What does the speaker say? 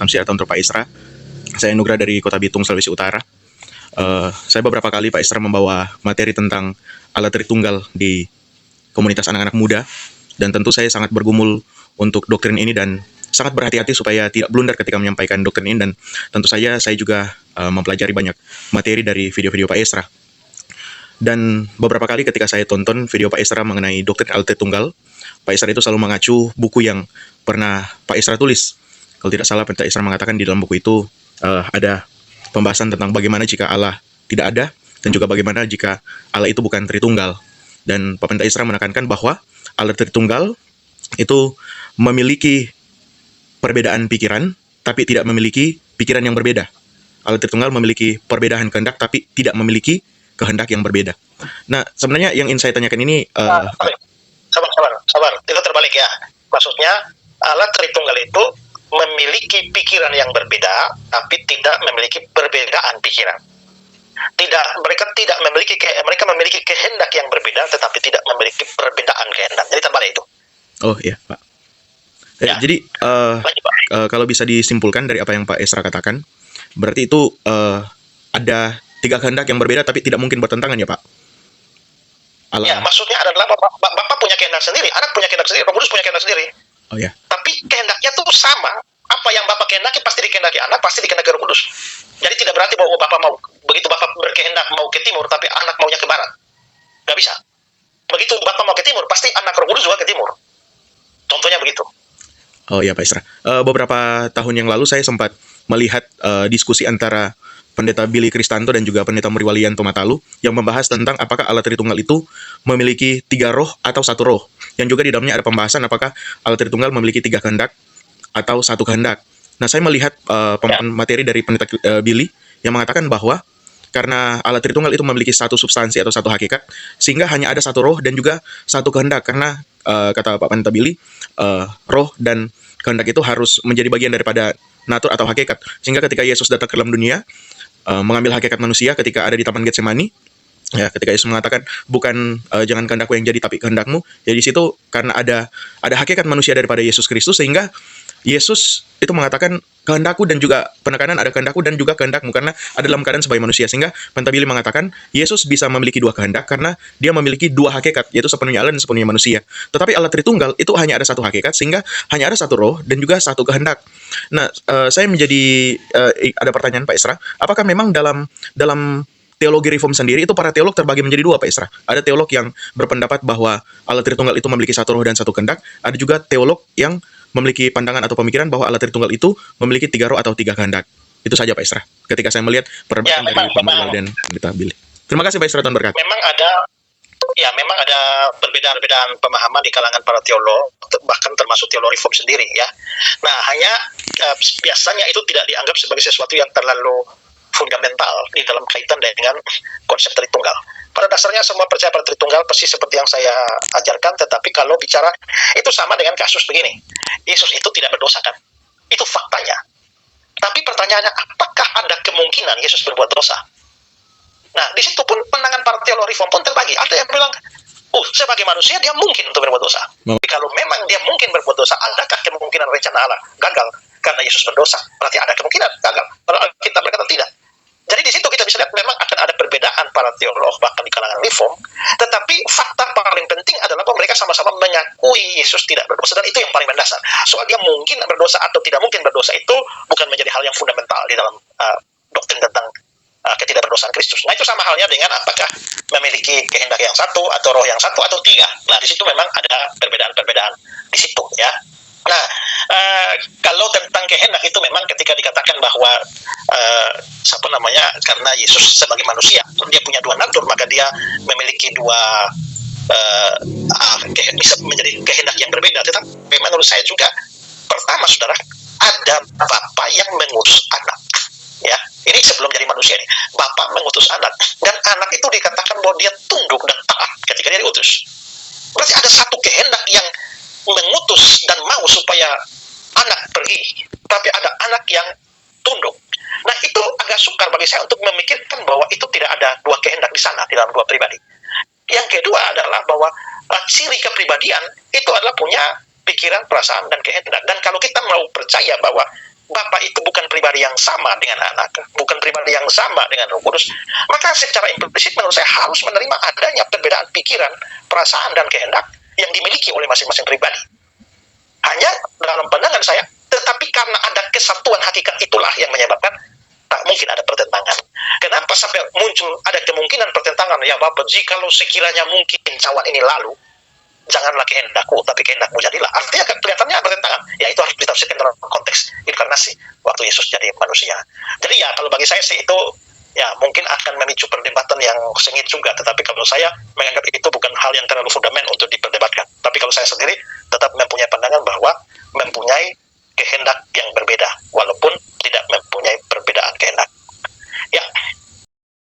Salam sejahtera untuk Pak Isra. Saya Nugra dari Kota Bitung, Sulawesi Utara. Saya beberapa kali Pak Isra membawa materi tentang Allah Tritunggal di komunitas anak-anak muda, dan tentu saya sangat bergumul untuk doktrin ini dan sangat berhati-hati supaya tidak blunder ketika menyampaikan doktrin ini, dan tentu saja saya juga mempelajari banyak materi dari video-video Pak Isra. Dan beberapa kali ketika saya tonton video Pak Isra mengenai doktrin Allah Tritunggal, Pak Isra itu selalu mengacu buku yang pernah Pak Isra tulis. Kalau tidak salah, Pak Isra mengatakan di dalam buku itu ada pembahasan tentang bagaimana jika Allah tidak ada, dan juga bagaimana jika Allah itu bukan Tritunggal. Dan Pak Isra menekankan bahwa Allah Tritunggal itu memiliki perbedaan pikiran, tapi tidak memiliki pikiran yang berbeda. Allah Tritunggal memiliki perbedaan kehendak, tapi tidak memiliki kehendak yang berbeda. Nah, sebenarnya yang ingin saya tanyakan ini... Sabar. Itu terbalik ya. Maksudnya, Allah Tritunggal itu memiliki pikiran yang berbeda, tapi tidak memiliki perbedaan pikiran. Mereka memiliki kehendak yang berbeda, tetapi tidak memiliki perbedaan kehendak. Jadi terbalik itu. Oh iya, Pak. Jadi kalau bisa disimpulkan dari apa yang Pak Isra katakan, berarti itu ada 3 kehendak yang berbeda tapi tidak mungkin bertentangan ya, Pak? Ya, maksudnya adalah Bapak punya kehendak sendiri, anak punya kehendak sendiri, Roh Kudus punya kehendak sendiri. Oh ya. Tapi kehendaknya tuh sama. Apa yang Bapak kehendaki pasti dikehendaki anak, pasti dikehendaki Roh Kudus. Jadi tidak berarti bahwa Bapak mau, begitu Bapak berkehendak mau ke timur, tapi anak maunya ke barat. Nggak bisa. Begitu Bapak mau ke timur, pasti anak Roh Kudus juga ke timur. Contohnya begitu. Oh iya, Pak Isra. Beberapa tahun yang lalu saya sempat melihat diskusi antara Pendeta Billy Kristanto dan juga Pendeta Muriwalianto Matalu yang membahas tentang apakah Allah Tritunggal itu memiliki 3 roh atau 1 roh. Yang juga di dalamnya ada pembahasan apakah Allah Tritunggal memiliki 3 kehendak atau 1 kehendak. Nah, saya melihat materi dari Pendeta Billy yang mengatakan bahwa karena Allah Tritunggal itu memiliki 1 substansi atau 1 hakikat, sehingga hanya ada 1 roh dan juga 1 kehendak. Karena kata Pak Pendeta Billy, roh dan kehendak itu harus menjadi bagian daripada natur atau hakikat. Sehingga ketika Yesus datang ke dalam dunia, mengambil hakikat manusia ketika ada di Taman Getsemani, ya, ketika Yesus mengatakan bukan jangan kehendakku yang jadi tapi kehendakmu, ya di situ karena ada hakikat manusia daripada Yesus Kristus, sehingga Yesus itu mengatakan kehendakku dan juga penekanan ada kehendakku dan juga kehendakmu, karena ada dalam keadaan sebagai manusia. Sehingga Pendeta Billy mengatakan Yesus bisa memiliki 2 kehendak karena dia memiliki 2 hakikat, yaitu sepenuhnya Allah dan sepenuhnya manusia. Tetapi Allah Tritunggal itu hanya ada 1 hakikat, sehingga hanya ada 1 roh dan juga 1 kehendak. Nah, saya menjadi ada pertanyaan Pak Isra, apakah memang dalam teologi reform sendiri itu para teolog terbagi menjadi 2, Pak Isra? Ada teolog yang berpendapat bahwa Allah Tritunggal itu memiliki 1 roh dan 1 kehendak, ada juga teolog yang memiliki pandangan atau pemikiran bahwa Allah Tritunggal itu memiliki 3 roh atau 3 kehendak. Itu saja Pak Isra, ketika saya melihat perdebatan dari Pak Muriwali dan Pendeta Billy. Terima kasih Pak Isra, Tuhan berkati. Memang ada perbedaan pemahaman di kalangan para teolog, bahkan termasuk teolog reform sendiri ya. Nah, hanya biasanya itu tidak dianggap sebagai sesuatu yang terlalu fundamental di dalam kaitan dengan konsep Tritunggal. Pada dasarnya semua percaya pada Tritunggal pasti seperti yang saya ajarkan, tetapi kalau bicara itu sama dengan kasus begini. Yesus itu tidak berdosa kan? Itu faktanya. Tapi pertanyaannya, apakah ada kemungkinan Yesus berbuat dosa? Nah, di situ pun pandangan para teolog reform pun terbagi. Ada yang bilang, sebagai manusia dia mungkin untuk berbuat dosa. Tapi kalau memang dia mungkin berbuat dosa, adakah kemungkinan rencana Allah gagal karena Yesus berdosa? Berarti ada kemungkinan gagal. Kalau kita berkata tidak. Jadi di situ kita bisa lihat memang akan ada perbedaan para teolog bahkan di kalangan reform, tetapi fakta paling penting adalah bahwa mereka sama-sama mengakui Yesus tidak berdosa, dan itu yang paling mendasar. Soal dia mungkin berdosa atau tidak mungkin berdosa itu bukan menjadi hal yang fundamental di dalam doktrin tentang ketidakberdosaan Kristus. Nah, itu sama halnya dengan apakah memiliki kehendak yang 1 atau roh yang 1 atau 3. Nah, di situ memang ada perbedaan-perbedaan di situ ya. Nah, kalau tentang kehendak itu memang ketika dikatakan bahwa karena Yesus sebagai manusia dia punya 2 natur, maka dia memiliki 2 bisa menjadi kehendak yang berbeda. Tetapi menurut saya juga, pertama saudara, ada Bapa yang mengutus anak ya. Ini sebelum jadi manusia ini, Bapa mengutus anak, dan anak itu dikatakan bahwa dia tunduk dan taat ketika dia diutus. Berarti ada satu kehendak yang mengutus dan mau supaya anak pergi, tapi ada anak yang tunduk. Nah, itu agak sukar bagi saya untuk memikirkan bahwa itu tidak ada 2 kehendak di sana, di dalam 2 pribadi. Yang kedua adalah bahwa ciri kepribadian itu adalah punya pikiran, perasaan, dan kehendak. Dan kalau kita mau percaya bahwa Bapa itu pribadi yang sama dengan anak, bukan pribadi yang sama dengan Roh Kudus, maka secara implisit menurut saya harus menerima adanya perbedaan pikiran, perasaan, dan kehendak yang dimiliki oleh masing-masing pribadi. Hanya dalam pandangan saya, tetapi karena ada kesatuan hakikat itulah yang menyebabkan tak mungkin ada pertentangan. Kenapa sampai muncul ada kemungkinan pertentangan? Ya Bapak, jikalau sekiranya mungkin cawan ini lalu, janganlah kehendakku, tapi kehendakmu jadilah. Artinya kelihatannya pertentangan. Ya itu harus ditafsirkan dalam konteks inkarnasi, waktu Yesus jadi manusia. Jadi ya kalau bagi saya sih itu ya mungkin akan memicu perdebatan yang sengit juga. Tetapi kalau saya menganggap itu bukan hal yang terlalu fundamental untuk diperdebatkan. Tapi kalau saya sendiri tetap mempunyai pandangan bahwa mempunyai kehendak yang berbeda, walaupun tidak mempunyai perbedaan kehendak. Ya,